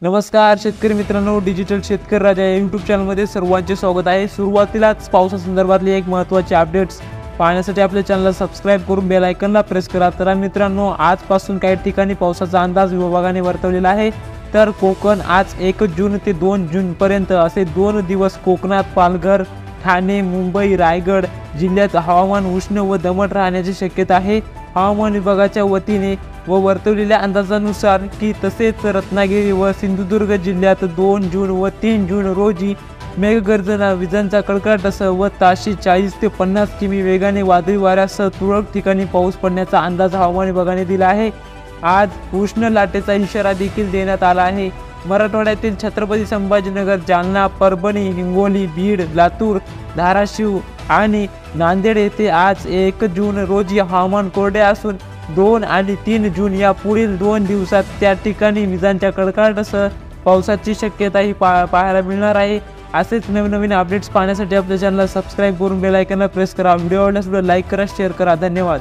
नमस्कार शेतकरी मित्रांनो, डिजिटल शेतकरी राजा या यूट्यूब चॅनलमध्ये सर्वांचे स्वागत आहे। सुरुवातीलाच पावसासंदर्भातली एक महत्त्वाची अपडेट्स पाहण्यासाठी आपल्या चॅनलला सबस्क्राइब करून बेल आयकॉनला प्रेस करा। तर मित्रांनो, आजपासून काही ठिकाणी पावसाचा अंदाज विभागाने वर्तवलेला आहे। तर कोकण आज 1 जून ते 2 जून पर्यंत असे 2 दिवस कोकणात पालघर, ठाणे, मुंबई, रायगड जिल्ह्यात हवामान उष्ण व दमट राहण्याची शक्यता आहे। हवामान विभागाच्या वतीने व वर्तवलेल्या अंदाजानुसार की तसेच रत्नागिरी व सिंधुदुर्ग जिल्ह्यात 2 जून व 3 जून रोजी मेघगर्जना, विजांचा कडकडाटासह व ताशी 40 ते 50 किमी वेगाने वादळी वाऱ्यासह तुरळक ठिकाणी पाऊस पडण्याचा अंदाज हवामान विभागाने दिला आहे। आज उष्ण लाटेचा इशारा देखील देण्यात आला आहे। मराठवाड्यातील छत्रपती संभाजीनगर, जालना, परभणी, हिंगोली, बीड, लातूर, धाराशिव आणि नांदेड येथे आज 1 जून रोजी हवामान कोरडे असून 2 आणि 3 जून या पुढील 2 दिवसात त्या ठिकाणी विजांच्या कडकडाटासह पावसाची शक्यताही पाहायला मिळणार आहे। असेच नवीन अपडेट्स पाहण्यासाठी आपल्या चॅनलला सबस्क्राइब करून बेल आयकॉनला प्रेस करा। व्हिडिओ आवडल्यास लाईक करा, शेअर करा। धन्यवाद।